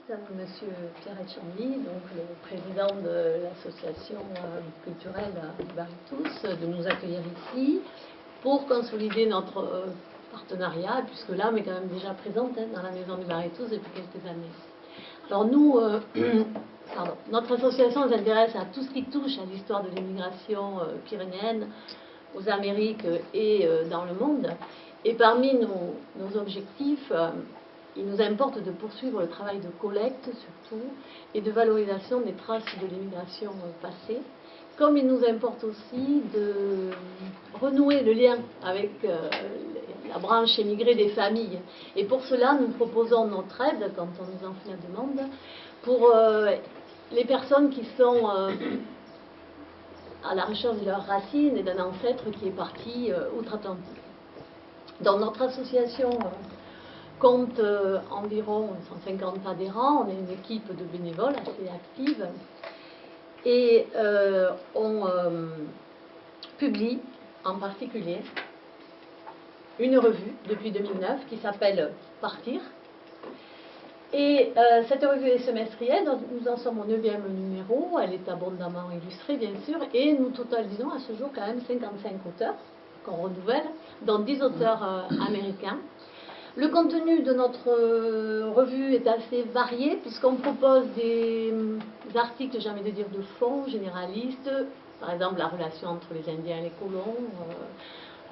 Monsieur Pierre Etchamby, donc le président de l'association culturelle Ibaritus, de nous accueillir ici pour consolider notre partenariat, puisque là, on est quand même déjà présente dans la maison d'Ibaritus depuis quelques années. Alors nous, notre association s'intéresse à tout ce qui touche à l'histoire de l'immigration pyrénéenne aux Amériques et dans le monde. Et parmi nos objectifs, il nous importe de poursuivre le travail de collecte surtout et de valorisation des traces de l'immigration passée, comme il nous importe aussi de renouer le lien avec la branche émigrée des familles. Et pour cela, nous proposons notre aide, quand on nous en fait la demande, pour les personnes qui sont à la recherche de leurs racines et d'un ancêtre qui est parti outre-Atlantique. Donc notre association compte environ 150 adhérents, on est une équipe de bénévoles assez active et on publie en particulier une revue depuis 2009 qui s'appelle Partir. Et cette revue est semestrielle, nous en sommes au 9e numéro, elle est abondamment illustrée bien sûr, et nous totalisons à ce jour quand même 55 auteurs qu'on renouvelle, dont 10 auteurs américains. Le contenu de notre revue est assez varié puisqu'on propose des articles, j'ai envie de dire, de fond, généralistes, par exemple la relation entre les Indiens et les colons,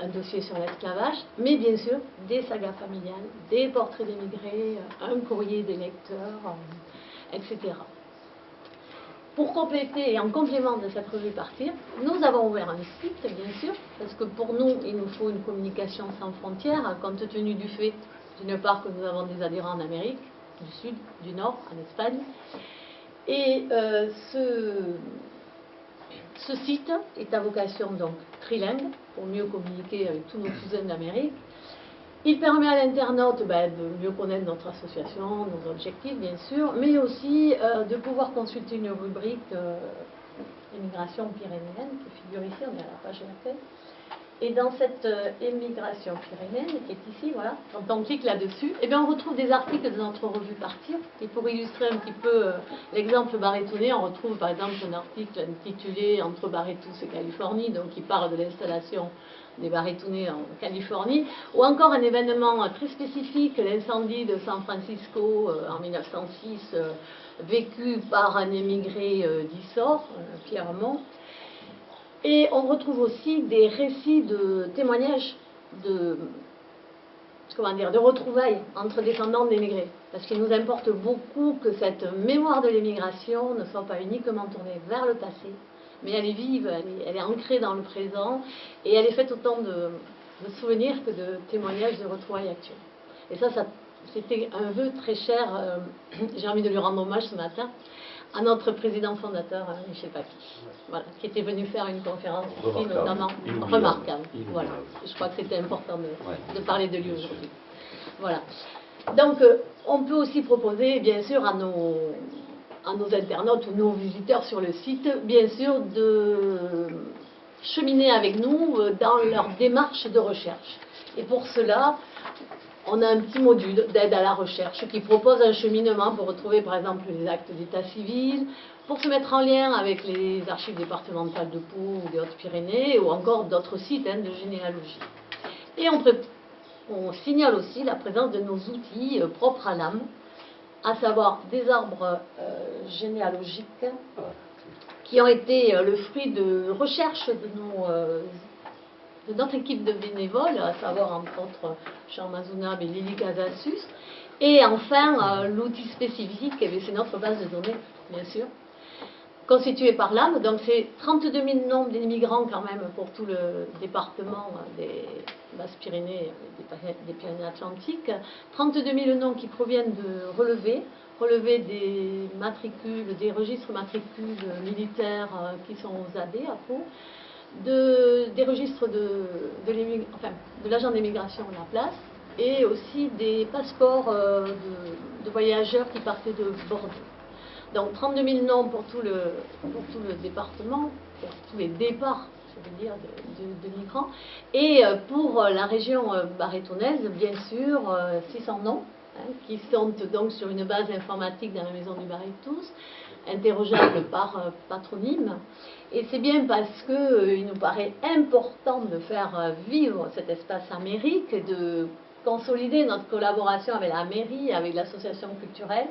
un dossier sur l'esclavage, mais bien sûr des sagas familiales, des portraits d'émigrés, un courrier des lecteurs, etc. Pour compléter et en complément de cette revue Partir, nous avons ouvert un site, bien sûr, parce que pour nous, il nous faut une communication sans frontières, compte tenu du fait, d'une part, que nous avons des adhérents en Amérique, du Sud, du Nord, en Espagne. Et ce site est à vocation donc trilingue, pour mieux communiquer avec tous nos cousins d'Amérique. Il permet à l'internaute de mieux connaître notre association, nos objectifs bien sûr, mais aussi de pouvoir consulter une rubrique émigration pyrénéenne qui figure ici, on est à la page d'accueil. Et dans cette émigration pyrénéenne qui est ici, voilà, quand on clique là-dessus, eh bien on retrouve des articles de notre revue Partir. Et pour illustrer un petit peu l'exemple barétonais, on retrouve par exemple un article intitulé Entre Barétus et Californie, donc qui parle de l'installation des Barétonais en Californie, ou encore un événement très spécifique, l'incendie de San Francisco en 1906, vécu par un émigré d'Issor, Pierre Mont. Et on retrouve aussi des récits de témoignages, de retrouvailles entre descendants d'émigrés. Parce qu'il nous importe beaucoup que cette mémoire de l'émigration ne soit pas uniquement tournée vers le passé, mais elle est vive, elle est ancrée dans le présent, et elle est faite autant de souvenirs que de témoignages de retrouvailles actuelles. Et ça c'était un vœu très cher, j'ai envie de lui rendre hommage ce matin, à notre président fondateur, Michel Paquis, voilà, qui était venu faire une conférence ici, notamment remarquable. Voilà. Je crois que c'était important de parler de lui aujourd'hui. Voilà. Donc, on peut aussi proposer, bien sûr, à nos internautes ou nos visiteurs sur le site, bien sûr, de cheminer avec nous dans leur démarche de recherche. Et pour cela, on a un petit module d'aide à la recherche qui propose un cheminement pour retrouver par exemple les actes d'état civil, pour se mettre en lien avec les archives départementales de Pau ou des Hautes-Pyrénées ou encore d'autres sites de généalogie. Et on signale aussi la présence de nos outils propres à l'âme, à savoir des arbres généalogiques qui ont été le fruit de recherches de notre équipe de bénévoles, à savoir entre autres Jean Mazounab et Lily Casasus. Et enfin, l'outil spécifique, c'est notre base de données, bien sûr, constituée par l'âme. Donc c'est 32 000 noms d'immigrants quand même pour tout le département des Basses-Pyrénées, des Pyrénées-Atlantiques. 32 000 noms qui proviennent de relevés des matricules, des registres matricules militaires qui sont aux AD à Pau, des registres de l'agent d'immigration à la place, et aussi des passeports de voyageurs qui partaient de Bordeaux. Donc 32 000 noms pour tout le département, pour tous les départs, je veux dire, de migrants. Et pour la région barétonaise, bien sûr, 600 noms qui sont donc sur une base informatique dans la maison du bar et tous, interrogeables par patronyme. Et c'est bien parce qu'il nous paraît important de faire vivre cet espace Amérique et de consolider notre collaboration avec la mairie, avec l'association culturelle,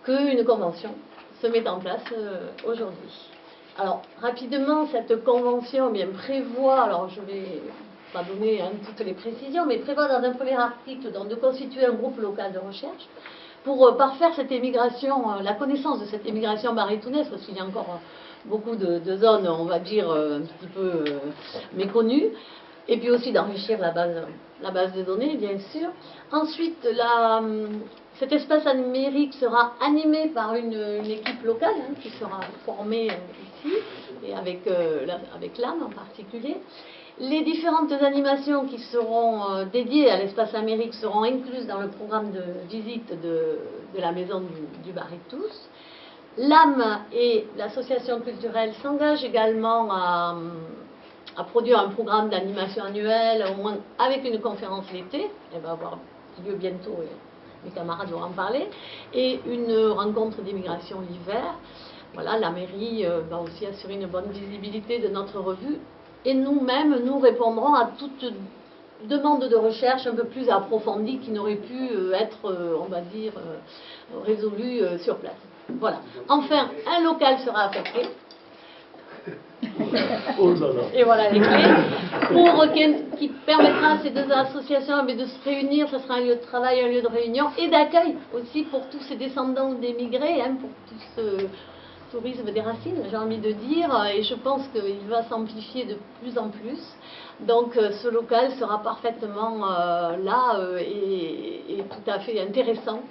qu'une convention se met en place aujourd'hui. Alors, rapidement, cette convention prévoit, alors je vais pas donner toutes les précisions, mais prévoit dans un premier article donc, de constituer un groupe local de recherche pour parfaire cette émigration, la connaissance de cette émigration baritounaise, parce qu'il y a encore beaucoup de zones, on va dire, un petit peu méconnues, et puis aussi d'enrichir la base de données, bien sûr. Ensuite, cet espace numérique sera animé par une équipe locale qui sera formée ici, et avec l'âme en particulier. Les différentes animations qui seront dédiées à l'espace Amérique seront incluses dans le programme de visite de la maison du bar et tous. L'âme et l'association culturelle s'engagent également à produire un programme d'animation annuel, au moins avec une conférence l'été. Elle va avoir lieu bientôt et mes camarades vont en parler. Et une rencontre d'immigration l'hiver. Voilà, la mairie va aussi assurer une bonne visibilité de notre revue. Et nous-mêmes, nous répondrons à toute demande de recherche un peu plus approfondie qui n'aurait pu être, on va dire, résolue sur place. Voilà. Enfin, un local sera affecté. Et voilà les clés qui permettra à ces deux associations de se réunir. Ce sera un lieu de travail, un lieu de réunion et d'accueil aussi pour tous ces descendants d'émigrés, pour tout ce tourisme des racines, j'ai envie de dire, et je pense qu'il va s'amplifier de plus en plus. Donc ce local sera parfaitement là et tout à fait intéressant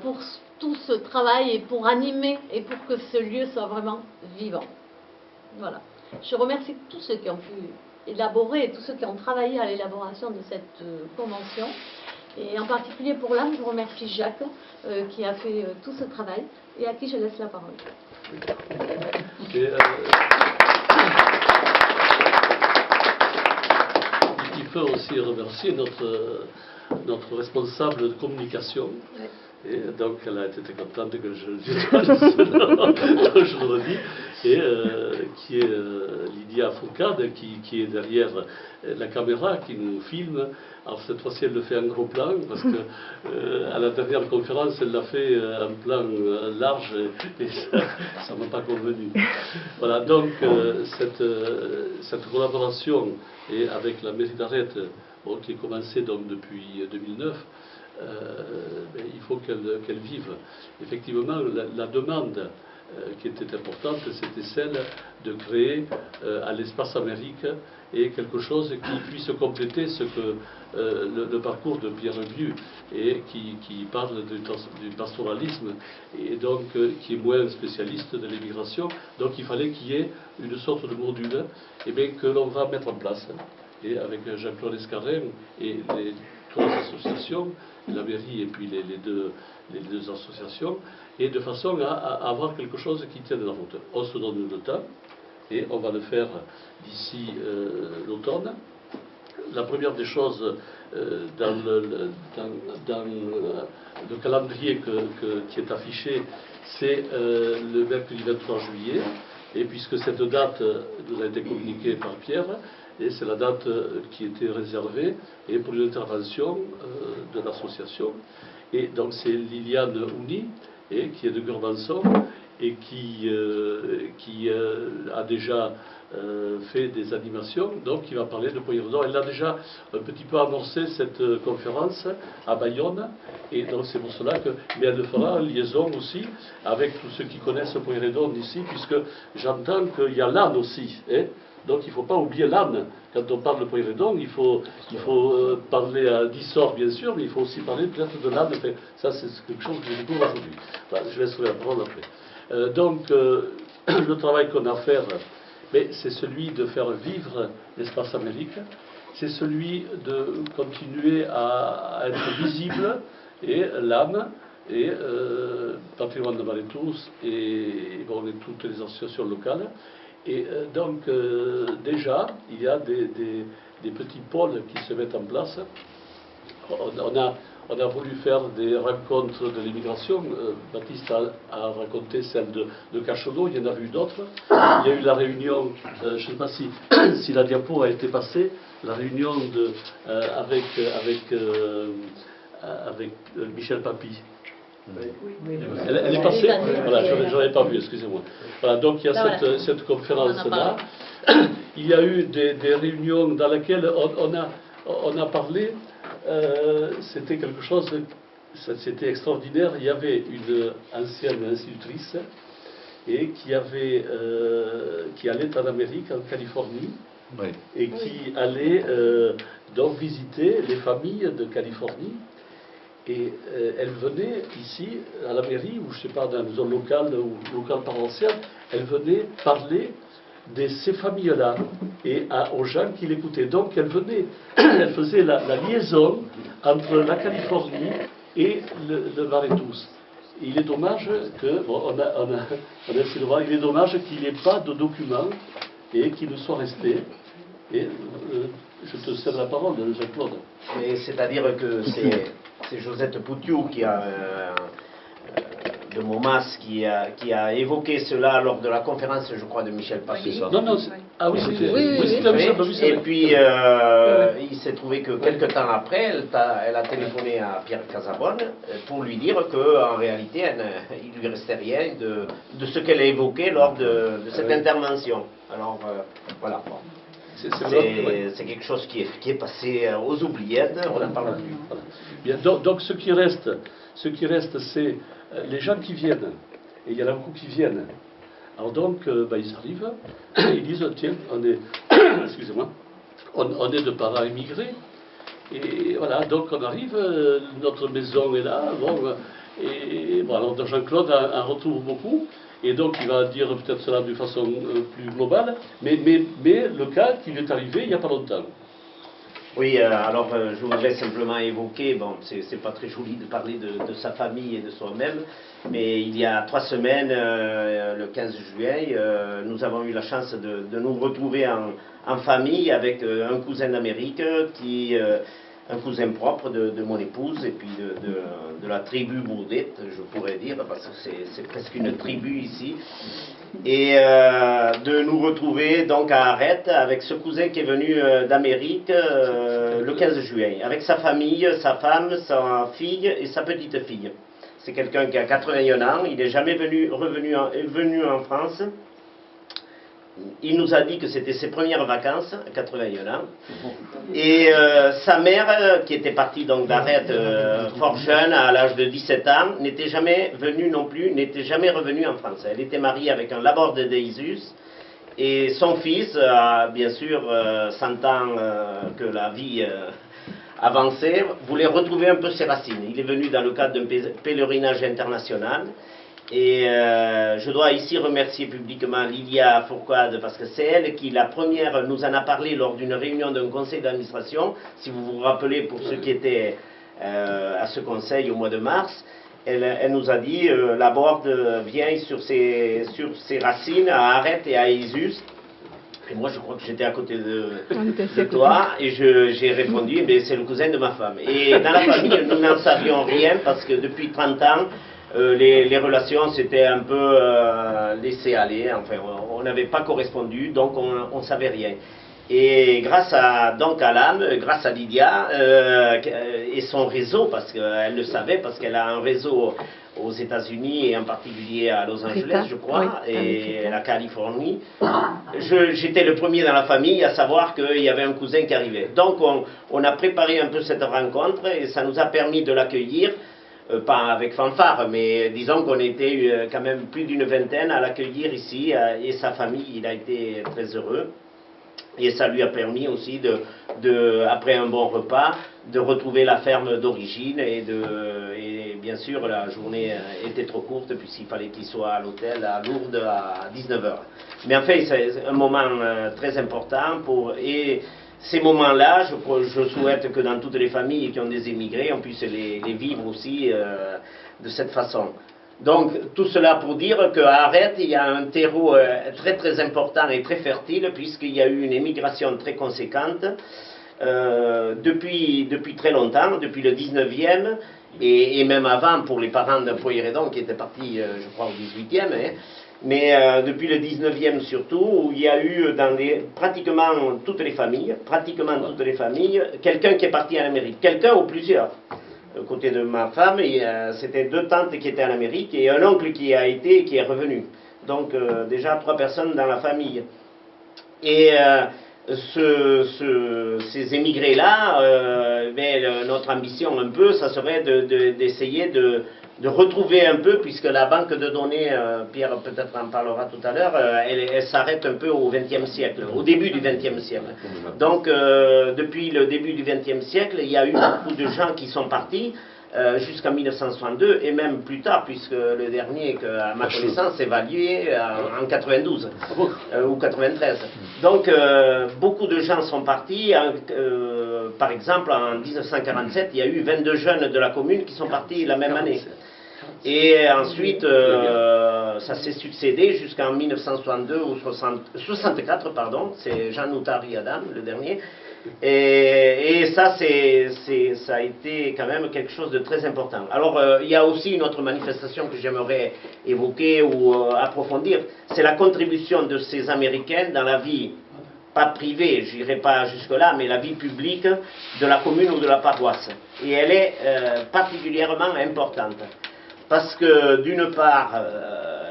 pour tout ce travail et pour animer et pour que ce lieu soit vraiment vivant. Voilà. Je remercie tous ceux qui ont pu élaborer et tous ceux qui ont travaillé à l'élaboration de cette convention. Et en particulier pour l'âme, je remercie Jacques qui a fait tout ce travail et à qui je laisse la parole. Il faut aussi remercier notre responsable de communication. Oui. Et donc elle a été très contente que je le redis, et qui est Lydia Fourcade, qui est derrière la caméra, qui nous filme. Alors cette fois-ci elle le fait en gros plan, parce que à la dernière conférence elle l'a fait en plan large, et ça ne m'a pas convenu. Voilà, donc cette collaboration et avec la mairie d'Arrête, qui est commencée donc depuis 2009, il faut qu'elle vive. Effectivement, la demande qui était importante, c'était celle de créer à l'espace Amérique et quelque chose qui puisse compléter ce que le parcours de Pierre Vieux et qui parle du pastoralisme et donc qui est moins spécialiste de l'immigration. Donc il fallait qu'il y ait une sorte de module que l'on va mettre en place. Et avec Jean-Claude Escarrin et les trois associations, la mairie et puis les deux associations, et de façon à avoir quelque chose qui tienne la route. On se donne le temps, et on va le faire d'ici l'automne. La première des choses, dans le calendrier qui est affiché, c'est le mercredi 23 juillet, et puisque cette date nous a été communiquée par Pierre, et c'est la date qui était réservée et pour une intervention de l'association. Et donc c'est Liliane Ouni, qui est de Gurmanson et qui a déjà fait des animations, donc qui va parler de Poyredon. Elle a déjà un petit peu amorcé cette conférence à Bayonne, et donc c'est pour cela que, mais elle le fera en liaison aussi avec tous ceux qui connaissent Poyredon ici, puisque j'entends qu'il y a l'âne aussi, donc il ne faut pas oublier l'âne. Quand on parle de Poyredon, il faut parler à d'Issor, bien sûr, mais il faut aussi parler peut-être de l'âne. Ça, c'est quelque chose que je découvre aujourd'hui. Voilà, je laisserai la parole après. Donc, le travail qu'on a à faire, c'est celui de faire vivre l'espace Amérique. C'est celui de continuer à être visible, et l'âme, et Patrimoine de Valetous, et toutes les associations locales. Et donc, déjà, il y a des petits pôles qui se mettent en place. on a voulu faire des rencontres de l'immigration. Baptiste a raconté celle de Cachenot, il y en a vu d'autres. Il y a eu la réunion, je ne sais pas si la diapo a été passée, la réunion avec Michel Papy. Oui. Elle est passée. Voilà, je n'avais pas vu, excusez-moi. Voilà, donc il y a cette conférence-là. Il y a eu des réunions dans lesquelles on a parlé. C'était quelque chose, c'était extraordinaire. Il y avait une ancienne institutrice et qui allait en Amérique, en Californie, Oui. et qui allait donc visiter les familles de Californie. Et elle venait ici, à la mairie, ou je ne sais pas, dans une zone locale ou locale paroissiale, elle venait parler de ces familles-là et aux gens qui l'écoutaient. Donc elle venait, elle faisait la liaison entre la Californie et le Varetous. Il est dommage que, bon, il est dommage qu'il n'y ait pas de documents et qu'il ne soit resté. Et je te cède la parole, Jean-Claude. C'est-à-dire que c'est Josette Poutiou qui a de Momas qui a évoqué cela lors de la conférence, je crois, de Michel Papy. Non, ah oui, c'était Michel Papy. Et puis, il s'est trouvé que quelques temps après, elle a téléphoné à Pierre Casabonne pour lui dire qu'en réalité, il lui restait rien de ce qu'elle a évoqué lors de cette intervention. Alors, voilà. Bon. C'est quelque chose qui est passé aux oubliettes, on n'en parle plus. Voilà. Bien, donc ce qui reste, c'est les gens qui viennent. Et il y en a beaucoup qui viennent. Alors donc, ils arrivent, ils disent, tiens, on est, excusez-moi, on est de parents immigrés. Et voilà, donc on arrive, notre maison est là, bon, et bon, alors Jean-Claude en retrouve beaucoup. Et donc il va dire peut-être cela de façon plus globale, mais le cas qui lui est arrivé il n'y a pas longtemps. Oui, alors je voudrais simplement évoquer, bon, c'est pas très joli de parler de sa famille et de soi-même, mais il y a 3 semaines, le 15 juillet, nous avons eu la chance de nous retrouver en famille avec un cousin d'Amérique un cousin propre de mon épouse et puis de la tribu Bourdette, je pourrais dire, parce que c'est presque une tribu ici. Et de nous retrouver donc à Arrête avec ce cousin qui est venu d'Amérique le 15 juillet, avec sa famille, sa femme, sa fille et sa petite-fille. C'est quelqu'un qui a 81 ans, il n'est jamais venu en France. Il nous a dit que c'était ses premières vacances, à 81 ans. Et sa mère, qui était partie donc d'Arrête fort jeune, à l'âge de 17 ans, n'était jamais venue non plus, n'était jamais revenue en France. Elle était mariée avec un laborde d'Eisus. Et son fils, bien sûr, sentant que la vie avançait, voulait retrouver un peu ses racines. Il est venu dans le cadre d'un pèlerinage international. Et je dois ici remercier publiquement Lilia Fourcade parce que c'est elle qui, la première, nous en a parlé lors d'une réunion d'un conseil d'administration. Si vous vous rappelez, pour ceux qui étaient à ce conseil au mois de mars, elle nous a dit la Borde vient sur ses racines à Arrête et à Isus. Et moi, je crois que j'étais à côté de toi, et j'ai répondu, c'est le cousin de ma femme. Et dans la famille, nous n'en savions rien parce que depuis 30 ans, les relations s'étaient un peu laissées aller, enfin on n'avait pas correspondu, donc on ne savait rien. Et grâce à l'âme, grâce à Lydia et son réseau, parce qu'elle le savait, parce qu'elle a un réseau aux États-Unis et en particulier à Los Angeles, je crois, et la Californie, j'étais le premier dans la famille à savoir qu'il y avait un cousin qui arrivait. Donc on a préparé un peu cette rencontre et ça nous a permis de l'accueillir. Pas avec fanfare, mais disons qu'on était quand même plus d'une vingtaine à l'accueillir ici, et sa famille, il a été très heureux. Et ça lui a permis aussi, après un bon repas, de retrouver la ferme d'origine. Et bien sûr, la journée était trop courte, puisqu'il fallait qu'il soit à l'hôtel à Lourdes à 19h. Mais en fait, c'est un moment très important et ces moments-là, je souhaite que dans toutes les familles qui ont des émigrés, on puisse les vivre aussi de cette façon. Donc, tout cela pour dire qu'à Arrête, il y a un terreau très très important et très fertile, puisqu'il y a eu une émigration très conséquente. depuis très longtemps, depuis le 19e, et même avant pour les parents de Pueyrredon qui étaient partis, je crois, au 18e, hein, mais depuis le 19e surtout, où il y a eu dans pratiquement toutes les familles, quelqu'un qui est parti en Amérique, quelqu'un ou plusieurs. Côté de ma femme, c'était 2 tantes qui étaient en Amérique et un oncle qui a été et qui est revenu. Donc déjà 3 personnes dans la famille. Et ces émigrés-là, notre ambition un peu, ça serait d'essayer de retrouver un peu, puisque la banque de données, Pierre peut-être en parlera tout à l'heure, elle s'arrête un peu au XXe siècle, au début du XXe siècle. Donc depuis le début du XXe siècle, il y a eu beaucoup de gens qui sont partis, jusqu'en 1962 et même plus tard, puisque le dernier, à ma connaissance, est évalué en 92 ou 93. Donc beaucoup de gens sont partis. Par exemple, en 1947, il y a eu 22 jeunes de la commune qui sont partis la même année. Et ensuite, ça s'est succédé jusqu'en 1962 ou 64, pardon, c'est Jean Noutari Adam, le dernier. Et ça, ça a été quand même quelque chose de très important. Alors, il y a aussi une autre manifestation que j'aimerais évoquer ou approfondir, c'est la contribution de ces Américains dans la vie, pas privée, je n'irai pas jusque-là, mais la vie publique de la commune ou de la paroisse. Et elle est particulièrement importante. Parce que, d'une part,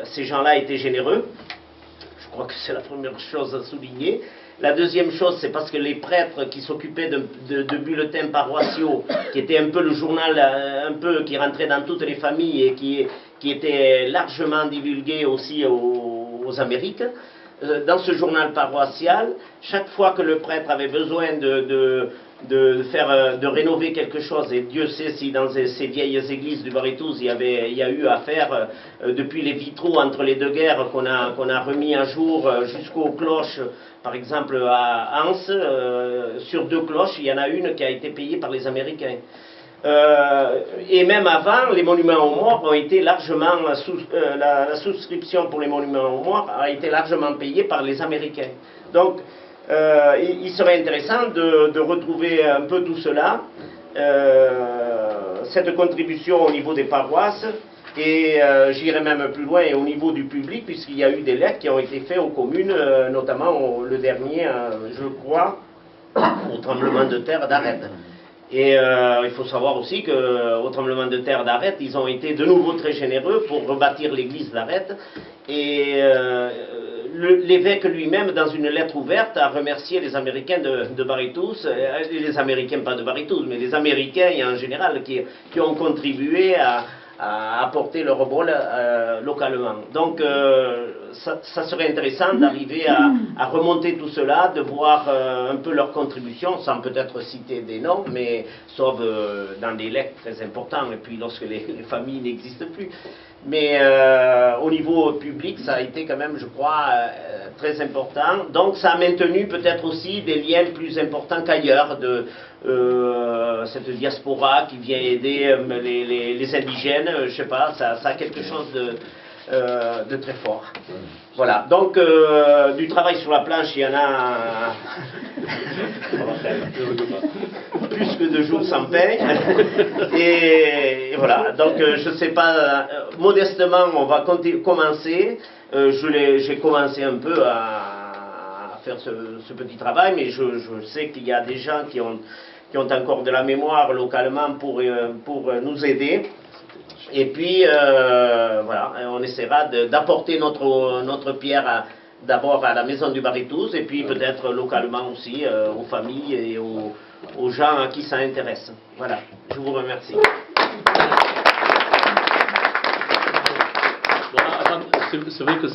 ces gens-là étaient généreux. Je crois que c'est la première chose à souligner. La deuxième chose, c'est parce que les prêtres qui s'occupaient de bulletins paroissiaux, qui était un peu le journal qui rentrait dans toutes les familles et qui était largement divulgué aussi aux Amériques, dans ce journal paroissial, chaque fois que le prêtre avait besoin de rénover quelque chose, et Dieu sait si dans ces vieilles églises du Baritouz il y a eu à faire, depuis les vitraux entre les 2 guerres qu'on a remis à jour jusqu'aux cloches, par exemple à Anse, sur 2 cloches, il y en a une qui a été payée par les Américains. Et même avant, les monuments aux morts ont été largement, la souscription pour les monuments aux morts a été largement payée par les Américains. Donc, il serait intéressant de retrouver un peu tout cela, cette contribution au niveau des paroisses, et j'irai même plus loin au niveau du public, puisqu'il y a eu des lettres qui ont été faites aux communes, notamment le dernier, je crois, au tremblement de terre d'Arède. Et il faut savoir aussi qu'au tremblement de terre d'Arède, ils ont été de nouveau très généreux pour rebâtir l'église d'Arède. Et l'évêque lui-même, dans une lettre ouverte, a remercié les Américains de Baritouz, les Américains pas de Baritouz, mais les Américains en général, qui ont contribué à apporter leur rôle localement. Donc ça serait intéressant d'arriver à remonter tout cela, de voir un peu leur contribution, sans peut-être citer des noms, mais sauf dans des lettres très importants, et puis lorsque les familles n'existent plus. Mais au niveau public, ça a été quand même, je crois, très important. Donc ça a maintenu peut-être aussi des liens plus importants qu'ailleurs, de cette diaspora qui vient aider les indigènes, je ne sais pas, ça a quelque chose de très fort. Voilà, donc du travail sur la planche, il y en a plus que de jours sans pain. Et voilà, donc je ne sais pas, modestement on va commencer. J'ai commencé un peu à faire ce petit travail, mais je sais qu'il y a des gens qui ont encore de la mémoire localement pour nous aider. Et puis, voilà, on essaiera d'apporter notre pierre d'abord à la maison du Baritouz, et puis peut-être localement aussi aux familles et aux gens à qui ça intéresse. Voilà, je vous remercie. C'est vrai que